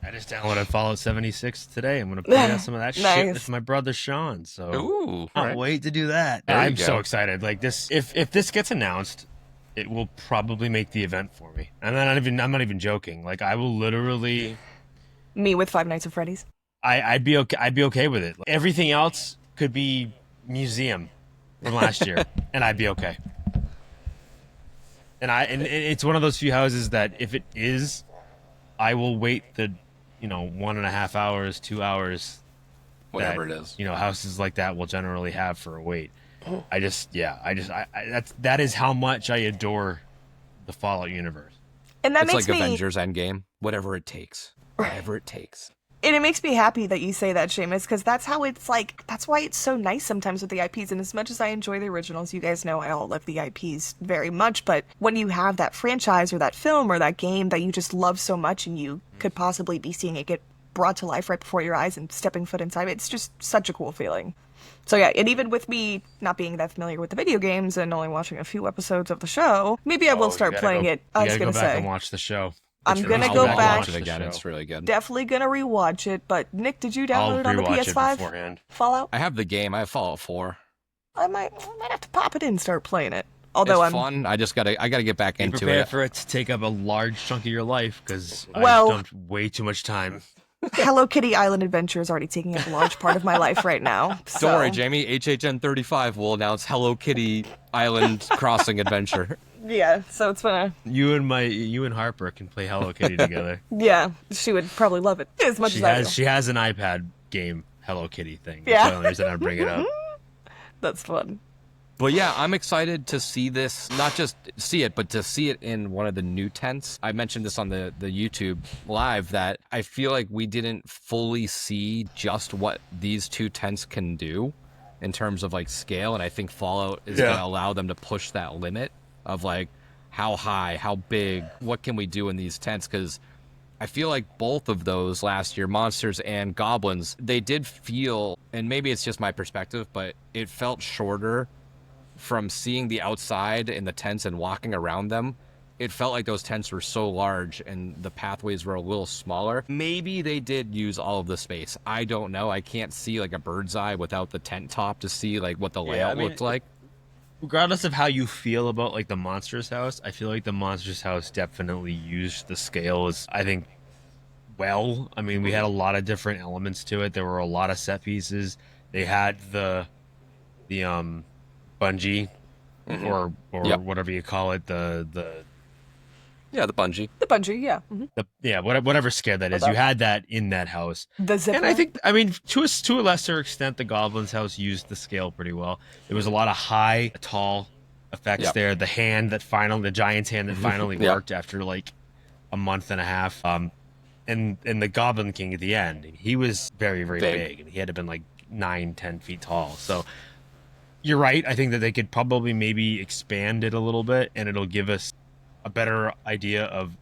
I just downloaded Fallout 76 today. I'm gonna play out some of that shit Nice. with my brother Sean. So Ooh, can't wait to do that. There you I'm go. so excited. Like this, if this gets announced, it will probably make the event for me. And I'm not even joking. Like I will literally, Me with Five Nights at Freddy's. I'd be okay with it. Everything else could be museum from last year, and I'd be okay. And it's one of those few houses that if it is, I will wait the 1.5 hours, 2 hours, whatever that, it is. houses like that will generally have for a wait. That is how much I adore the Fallout universe. And that It's makes like me Avengers Endgame. Whatever it takes. Whatever it takes. and it makes me happy that you say that, Seamus, because that's how it's like. That's why it's so nice sometimes with the IPs. And as much as I enjoy the originals, you guys know I all love the IPs very much. But when you have that franchise or that film or that game that you just love so much, and you could possibly be seeing it get brought to life right before your eyes and stepping foot inside it, it's just such a cool feeling. So yeah, and even with me not being that familiar with the video games and only watching a few episodes of the show, maybe I will start playing it. I was You gonna gotta go back say and watch the show. I'm gonna I'll go watch back. it again. It's really good. Definitely gonna rewatch it. But Nick, did you I'll download it on the rewatch it PS5? beforehand. Fallout? I have the game. I have Fallout 4. I might have to pop it in and start playing it. Although It's fun. I gotta get back Be into prepared it. for it to take up a large chunk of your life because Well- I've dumped way too much time. Hello Kitty Island Adventure is already taking up a large part of my life right now. So. Don't worry, Jamie. HHN35 will announce Hello Kitty Island Crossing Adventure. Yeah, so it's been a You and Harper can play Hello Kitty together. yeah. She would probably love it as much as I do. She has an iPad game Hello Kitty thing. Yeah. That's the only reason I bring it up. That's fun. But yeah, I'm excited to see this, not just see it, but to see it in one of the new tents. I mentioned this on the YouTube live that I feel like we didn't fully see just what these 2 tents can do in terms of like scale. And I think Fallout is going to allow them to push that limit of like how high, how big, what can we do in these tents? Because I feel like both of those last year, Monsters and Goblins, they did feel, and maybe it's just my perspective, but it felt shorter from seeing the outside in the tents and walking around them. It felt like those tents were so large and the pathways were a little smaller. Maybe they did use all of the space. I don't know. I can't see like a bird's eye without the tent top to see like what the layout looked like. Regardless of how you feel about like the Monsters house, I feel like the Monsters house definitely used the scales, I think, well. I mean, we had a lot of different elements to it. There were a lot of set pieces. They had the bungee or Yep. whatever you call it, the Yeah, the bungee. The bungee, yeah. whatever scale that is. You had that in that house. The zip. And I think, I mean, to a lesser extent, the Goblin's house used the scale pretty well. There was a lot of high, tall effects Yep. there. The giant's hand that finally Yep. worked after like a month and a half. And the Goblin King at the end, he was very, very big. And he had to have been like 9-10 feet tall. So you're right. I think that they could probably maybe expand it a little bit, and it'll give us a better idea of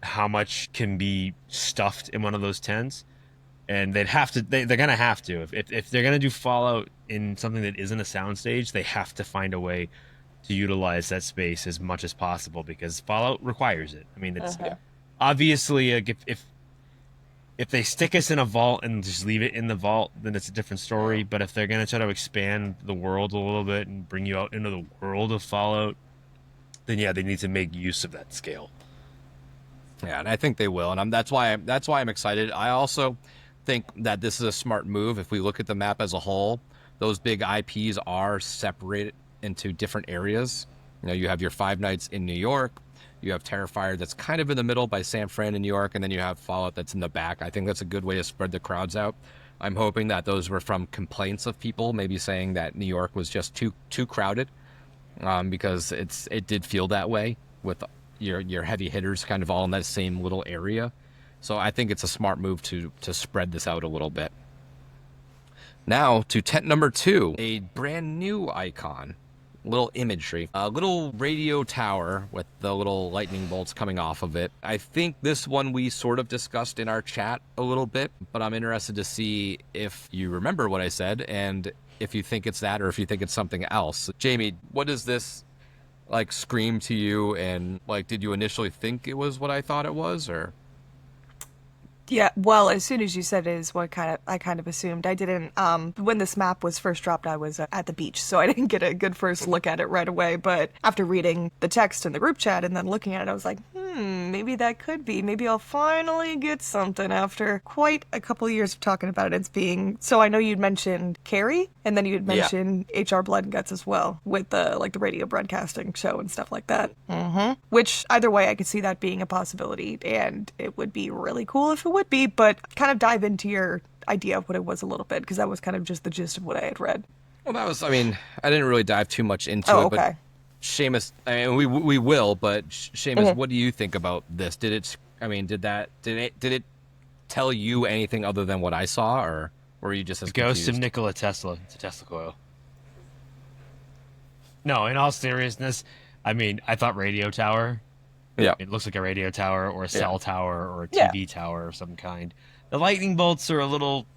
how much can be stuffed in one of those tents. And they're gonna have to, if they're gonna do Fallout in something that isn't a soundstage, they have to find a way to utilize that space as much as possible, because Fallout requires it. I mean, it's obviously like, if they stick us in a vault and just leave it in the vault, then it's a different story. But if they're gonna try to expand the world a little bit and bring you out into the world of Fallout, then yeah, they need to make use of that scale. Yeah, and I think they will, and that's why I'm excited. I also think that this is a smart move. If we look at the map as a whole, those big IPs are separated into different areas. You know, you have your Five Nights in New York, you have Terrifier that's kind of in the middle by San Fran in New York, and then you have Fallout that's in the back. I think that's a good way to spread the crowds out. I'm hoping that those were from complaints of people, maybe saying that New York was just too crowded, because it did feel that way with your heavy hitters kind of all in that same little area. So I think it's a smart move to spread this out a little bit. Now to tent number 2, a brand new icon, little imagery, a little radio tower with the little lightning bolts coming off of it. I think this one we sort of discussed in our chat a little bit, but I'm interested to see if you remember what I said and if you think it's that or if you think it's something else. Jamie, what does this like scream to you, and like did you initially think it was what I thought it was, or? Yeah, well, as soon as you said it is what I kind of assumed. I didn't, when this map was first dropped, I was at the beach, so I didn't get a good first look at it right away, but after reading the text in the group chat and then looking at it, I was like, maybe that could be. Maybe I'll finally get something after quite a couple years of talking about it. It's being, so I know you'd mentioned Carrie, and then you'd mentioned HR Blood and Guts as well, with the radio broadcasting show and stuff like that. Which, either way, I could see that being a possibility, and it would be really cool if it would be, but kind of dive into your idea of what it was a little bit, because that was kind of just the gist of what I had read. Well, that was, I mean, I didn't really dive too much into it, but Seamus, I mean, we will, but Seamus, what do you think about this? Did it tell you anything other than what I saw, or were you just as Ghost confused? of Nikola Tesla. It's a Tesla coil. No, in all seriousness, I mean, I thought radio tower. Yeah. It looks like a radio tower or a cell tower or a TV tower of some kind. The lightning bolts are a little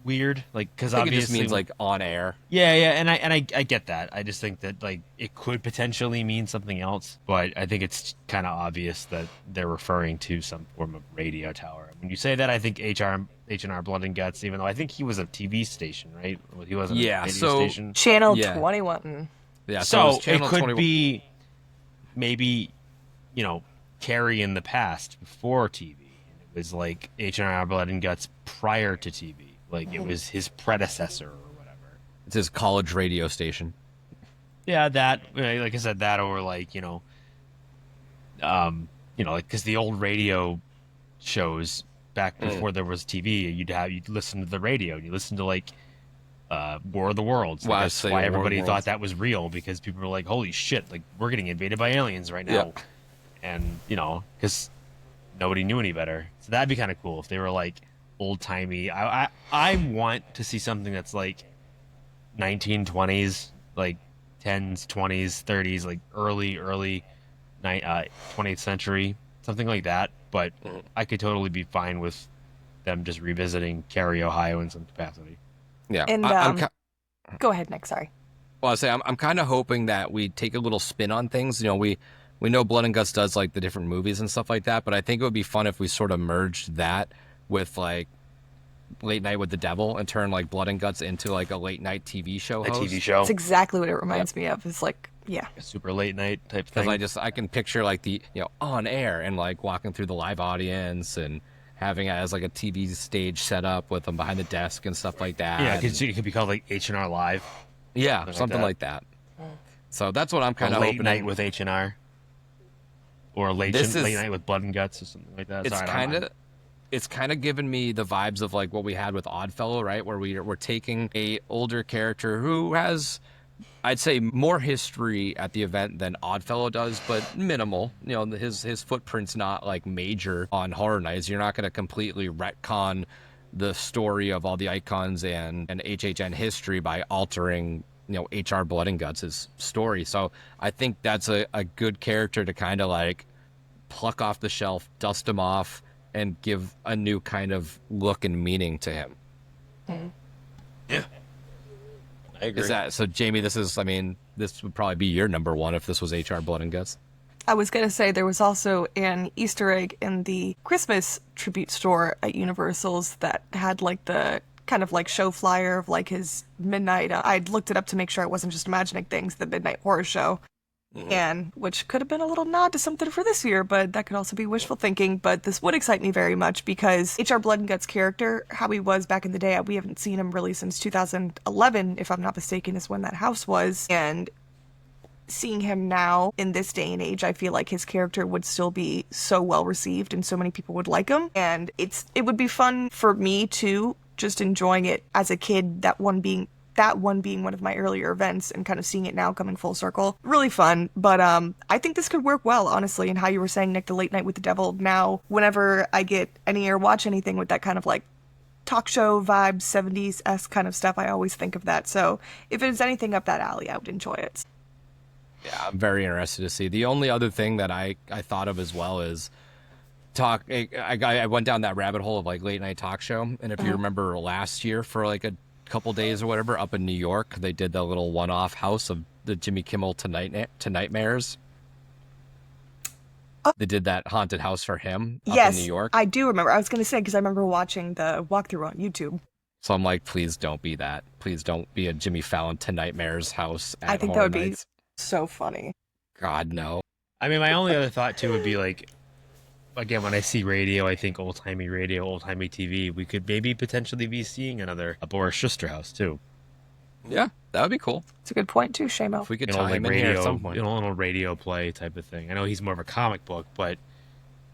weird, like, because I think obviously it just means like on air. Yeah, and I get that. I just think that like it could potentially mean something else, but I think it's kind of obvious that they're referring to some form of radio tower. When you say that, I think H&R Blood and Guts, even though I think he was a TV station, right? He wasn't a radio station. Channel Yeah. 21. Yeah, So was Channel it could 21. be maybe, Carrie in the past before TV. It was like H&R Blood and Guts prior to TV. Like it was his predecessor or whatever. It's his college radio station. Yeah, that, like I said, that, or like, like, because the old radio shows back before there was TV, you'd listen to the radio, and you listen to like War of the Worlds. Well, That's why everybody thought that was real, because people were like, holy shit, like we're getting invaded by aliens right now. Yeah. And, because nobody knew any better. So that'd be kind of cool if they were like old timey. I want to see something that's like 1920s, like 10s, 20s, 30s, like early 20th century, something like that. But I could totally be fine with them just revisiting Cary, Ohio in some capacity. Yeah. And go ahead, Nick. Sorry. Well, I say I'm kind of hoping that we take a little spin on things. We know Blood and Guts does like the different movies and stuff like that, but I think it would be fun if we sort of merged that with like Late Night with the Devil and turn like Blood and Guts into like a late night TV show host. A TV show. That's exactly what it reminds me of. It's like, yeah. A super late night type thing. Because I can picture like the on air and like walking through the live audience and having it as like a TV stage set up with them behind the desk and stuff like that. Yeah, it could be called like H&R Live. Yeah, something like that. So that's what I'm kind of late hoping. night with H&R. Or late night with Blood and Guts or something like that. It's kind of given me the vibes of like what we had with Oddfellow, right? Where we're taking a older character who has I'd say more history at the event than Oddfellow does, but minimal. You know, his footprint's not like major on Horror Nights. You're not going to completely retcon the story of all the icons and HHN history by altering, you know, HR Blood and Guts' story. So I think that's a good character to kind of like pluck off the shelf, dust him off, and give a new kind of look and meaning to him. Yeah. I agree. Is that so, Jamie? This would probably be your number one if this was HR Blood and Guts. I was going to say there was also an Easter egg in the Christmas tribute store at Universal's that had like the kind of like show flyer of like his midnight. I'd looked it up to make sure I wasn't just imagining things, the midnight horror show. And which could have been a little nod to something for this year, but that could also be wishful thinking. But this would excite me very much because HR Blood and Guts character, how he was back in the day, we haven't seen him really since 2011, if I'm not mistaken, is when that house was. And seeing him now in this day and age, I feel like his character would still be so well received and so many people would like him. And it would be fun for me too, just enjoying it as a kid, that one being one of my earlier events and kind of seeing it now coming full circle. Really fun. But I think this could work well, honestly. And how you were saying, Nick, the Late Night with the Devil. Now, whenever I get any or watch anything with that kind of like talk show vibes, 70s-esque kind of stuff, I always think of that. So if it's anything up that alley, I would enjoy it. Yeah, I'm very interested to see. The only other thing that I thought of as well is I went down that rabbit hole of like late night talk show. And if you remember last year for like a couple days or whatever up in New York, they did the little one-off house of the Jimmy Kimmel to Nightmares. They did that haunted house for him up in New York. I do remember. I was going to say, because I remember watching the walkthrough on YouTube. So I'm like, please don't be that. Please don't be a Jimmy Fallon to Nightmares house at I think Horror that would Nights. be so funny. God, no. I mean, my only other thought too would be like, again, when I see radio, I think old-timey radio, old-timey TV. We could maybe potentially be seeing another Boris Schuster house too. Yeah, that would be cool. It's a good point too, Shamo. If we could You know, tie like him in here radio, at some point. you know, a little radio play type of thing. I know he's more of a comic book, but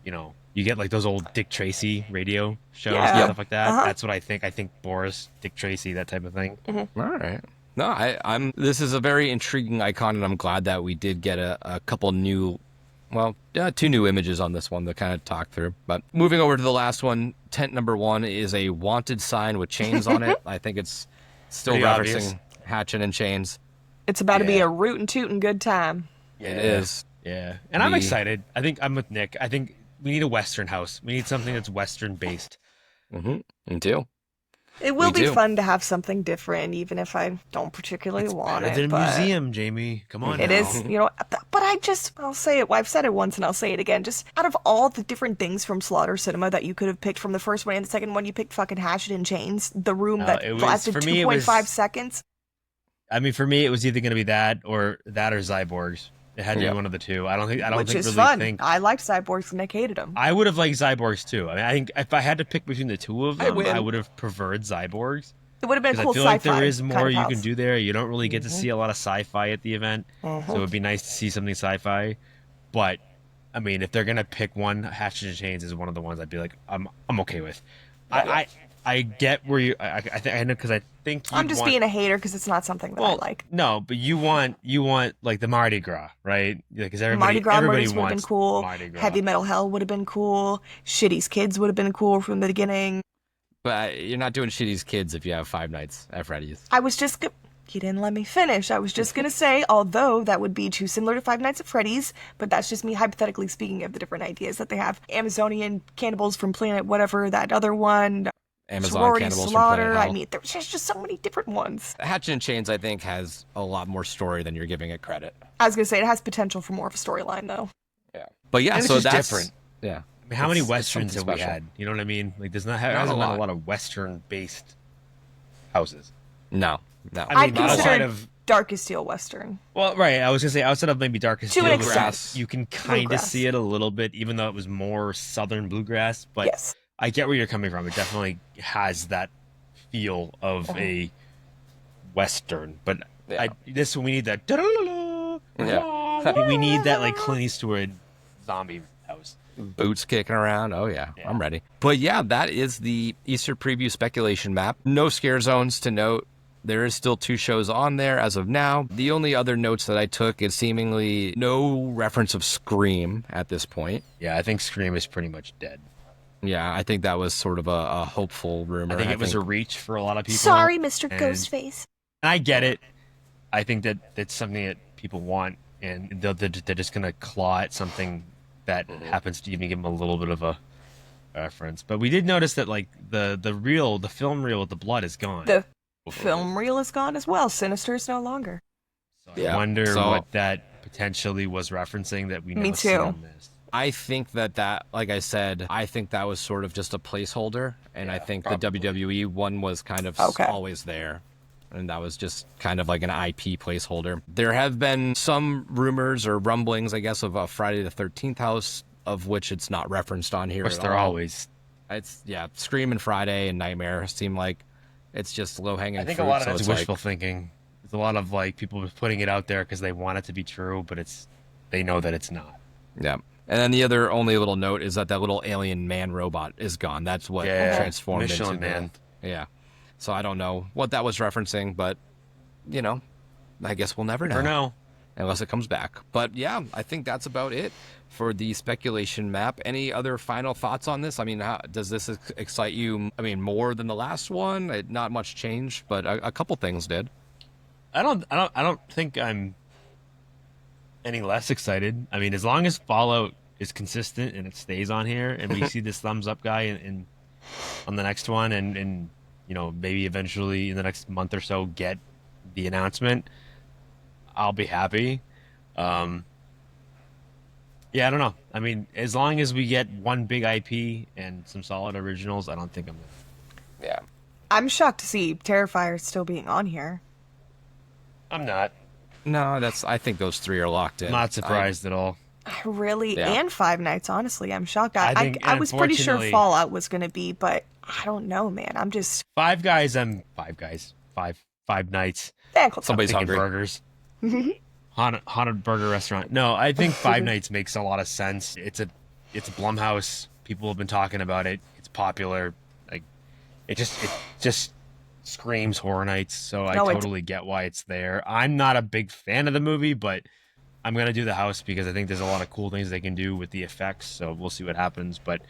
you know, you get like those old Dick Tracy radio shows and Yeah. stuff like that. Uh-huh. That's what I think. I think Boris, Dick Tracy, that type of thing. All right. No, I'm. This is a very intriguing icon, and I'm glad that we did get a couple new, two new images on this one to kind of talk through. But moving over to the last one, tent number 1 is a wanted sign with chains on it. I think it's still Pretty referencing obvious. Hatchet and Chains. It's about to be Yeah. a rootin' tootin' good time. It is. Yeah, and I'm The- excited. I think I'm with Nick. I think we need a Western house. We need something that's Western based. Me too. It will We be do. fun to have something different, even if I don't particularly want Better it. than a but museum, Jamie. Come on. It now. is, but I'll say it. I've said it once and I'll say it again. Just out of all the different things from Slaughter Cinema that you could have picked from the first one and the second one, you picked fucking Hatchet and Chains, the room that it was- lasted for me, it 2.5 was- seconds. I mean, for me, it was either going to be that or Zyborgs. It had to Yeah. be one of the two. I don't Which think is really fun. think. I liked Cyborgs and Nick hated them. I would have liked Zyborgs too. I mean, I think if I had to pick between the two of I them, win. I would have preferred Cyborgs. It would have been a Because cool I feel sci-fi. like there is kind more of you house. can do there. You don't really get to see a lot of sci-fi at the event, so it would be nice to see something sci-fi. But I mean, if they're gonna pick one, Hatchet and Chains is one of the ones I'd be like, I'm okay with. I get where you. I think I know because I think I'm just being a hater because it's not something that I like. No, but you want like the Mardi Gras, right? Because Mardi Gras everybody murders would have been wants cool. Mardi Gras. Heavy Metal Hell would have been cool. Shitty's Kids would have been cool from the beginning. But you're not doing Shitty's Kids if you have Five Nights at Freddy's. I was just... You didn't let me finish. I was just going to say, although that would be too similar to Five Nights at Freddy's, but that's just me hypothetically speaking of the different ideas that they have. Amazonian cannibals from Planet whatever, that other one. Amazon Sorority Cannibals Slaughter. from Planet Hell. I mean, there's just so many different ones. Hatchet and Chains, I think, has a lot more story than you're giving it credit. I was going to say, it has potential for more of a storyline, though. Yeah. But yeah, And it's so just that's different. Yeah. I mean, how many It's westerns have something we special. had? You know what I mean? Like, hasn't a been a lot. lot of western-based houses. No. I I'd mean, outside consider of Darkest Steel Western. well, right. I was gonna say outside of maybe Darkest To an Steel, extent. you can kind of Bluegrass. see it a little bit, even though it was more southern bluegrass. But Yes. I get where you're coming from. It definitely has that feel of a western. But Yeah. we need that. Yeah. We need that like Clint Eastwood zombie house. Boots kicking around. Oh, yeah. Yeah. I'm ready. But yeah, that is the Easter preview speculation map. No scare zones to note. There is still 2 shows on there as of now. The only other notes that I took is seemingly no reference of Scream at this point. Yeah, I think Scream is pretty much dead. Yeah, I think that was sort of a hopeful rumor. I think it was a reach for a lot of people. Sorry, Mr. and- Ghostface. And I get it. I think that that's something that people want, and they're just going to claw at something that happens to even give them a little bit of a reference. But we did notice that, like, the film reel with the blood is gone. The film reel is gone as well. Sinister is no longer. So Yeah, I wonder so- what that potentially was referencing that we Me never see too. on this. I think that, like I said, I think that was sort of just a placeholder, and I think the WWE one was kind of Okay. always there, and that was just kind of like an IP placeholder. There have been some rumors or rumblings, I guess, of a Friday the 13th house, of which it's not referenced on here. Of course, at they're all. always. It's Scream and Friday and Nightmare seem like it's just low hanging. I think fruit, a lot of so that's it's wishful thinking. There's a lot of like people putting it out there because they want it to be true, but they know that it's not. Yeah. And then the other only little note is that little alien man robot is gone. That's what transformed Michelin into Man. Yeah. So I don't know what that was referencing, but I guess we'll never know. For now. Unless it comes back. But yeah, I think that's about it for the speculation map. Any other final thoughts on this? I mean, does this excite you? I mean, more than the last one? Not much changed, but a couple things did. I don't think I'm any less excited. I mean, as long as Fallout is consistent and it stays on here, and we see this thumbs up guy on the next one, and maybe eventually in the next month or so get the announcement, I'll be happy. Yeah, I don't know. I mean, as long as we get one big IP and some solid originals, I don't think I'm. Yeah. I'm shocked to see Terrifier still being on here. I'm not. No, I think those 3 are locked in. I'm not surprised at all. Really? Yeah. And Five Nights, honestly. I'm shocked. I think- I was pretty sure unfortunately- Fallout was going to be, but I don't know, man. I'm just... Five nights. Somebody's Thinking hungry. burgers. Haunted burger restaurant. No, I think Five Nights makes a lot of sense. It's a Blumhouse. People have been talking about it. It's popular. Like it just screams Horror Nights. So I totally get why it's there. I'm not a big fan of the movie, but I'm gonna do the house because I think there's a lot of cool things they can do with the effects. So we'll see what happens. But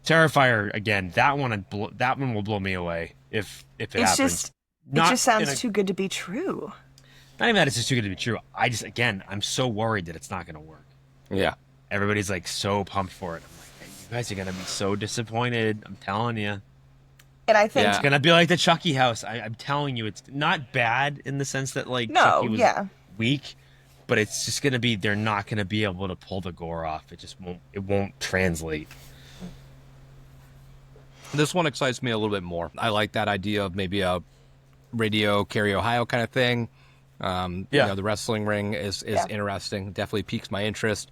Terrifier again. That one will blow me away if it happens. It just sounds too good to be true. Not even that it's just too good to be true. I'm so worried that it's not going to work. Yeah. Everybody's like so pumped for it. I'm like, hey, you guys are going to be so disappointed. I'm telling you. And I think... Yeah. It's going to be like the Chucky house. I'm telling you, it's not bad in the sense that like Chucky was weak, but it's just going to be, they're not going to be able to pull the gore off. It won't translate. This one excites me a little bit more. I like that idea of maybe a Radio Carry Ohio kind of thing. The wrestling ring is interesting. Definitely piques my interest.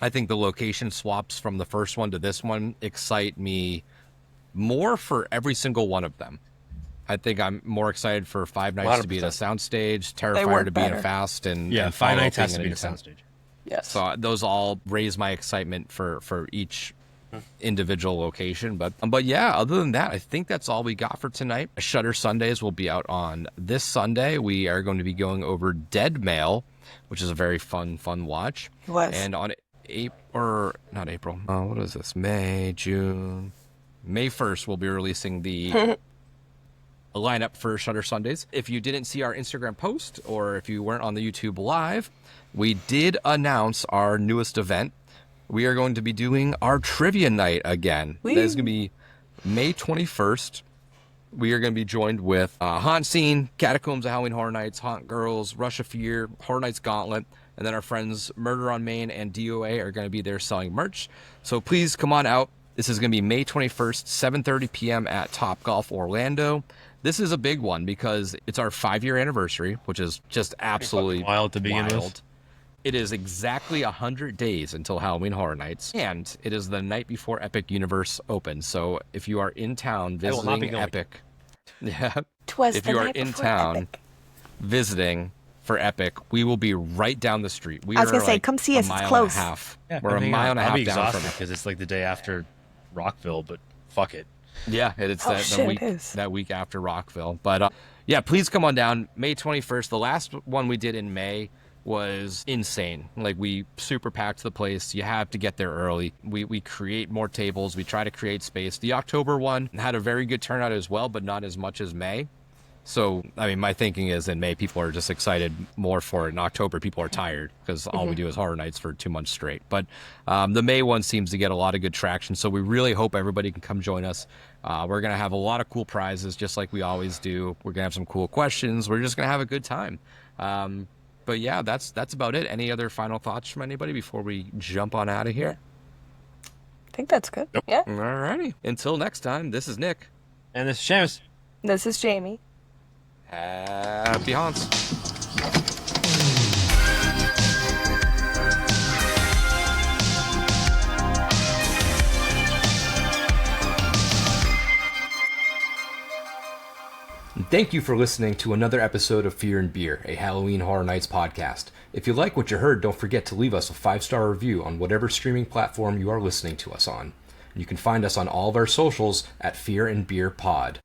I think the location swaps from the first one to this one excite me more for every single one of them. I think I'm more excited for Five Nights to be at a soundstage, Terrifier to be in a fast, and Five Nights has being to be in the soundstage. Yes. So those all raise my excitement for each individual location. But yeah, other than that, I think that's all we got for tonight. Shutter Sundays will be out on this Sunday. We are going to be going over Dead Mail, which is a very fun watch. It was. And on not April. What is this? May, June. May 1st, we'll be releasing the lineup for Shutter Sundays. If you didn't see our Instagram post, or if you weren't on the YouTube live, we did announce our newest event. We are going to be doing our trivia night again. That is going to be May 21st. We are going to be joined with Haunt Scene, Catacombs of Halloween Horror Nights, Haunt Girls, Rush of Fear, Horror Nights Gauntlet, and then our friends Murder on Main and DOA are going to be there selling merch. So please come on out. This is going to be May 21st, 7:30 p.m. at Topgolf Orlando. This is a big one because it's our 5-year anniversary, which is just absolutely wild to begin with. It is exactly 100 days until Halloween Horror Nights, and it is the night before Epic Universe opens. So if you are in town visiting Epic, if you are in town visiting for Epic, we will be right down the street. I was going to say, come see us. It's close. We're a mile and a half I'll be down exhausted from it. because it's like the day after Rockville, but fuck it. Yeah, it's that week after Rockville. But yeah, please come on down. May 21st. The last one we did in May was insane. Like, we super packed the place. You have to get there early. We create more tables. We try to create space. The October one had a very good turnout as well, but not as much as May. So, I mean, my thinking is in May, people are just excited more for it. In October, people are tired because all we do is horror nights for 2 months straight. But the May one seems to get a lot of good traction. So we really hope everybody can come join us. We're going to have a lot of cool prizes, just like we always do. We're going to have some cool questions. We're just going to have a good time. But yeah, that's about it. Any other final thoughts from anybody before we jump on out of here? I think that's good. Yeah. Alrighty. Until next time, this is Nick. And this is Seamus. This is Jamie. Happy haunts. Thank you for listening to another episode of Fear and Beer, a Halloween Horror Nights podcast. If you like what you heard, don't forget to leave us a 5-star review on whatever streaming platform you are listening to us on. You can find us on all of our socials at Fear and Beer Pod.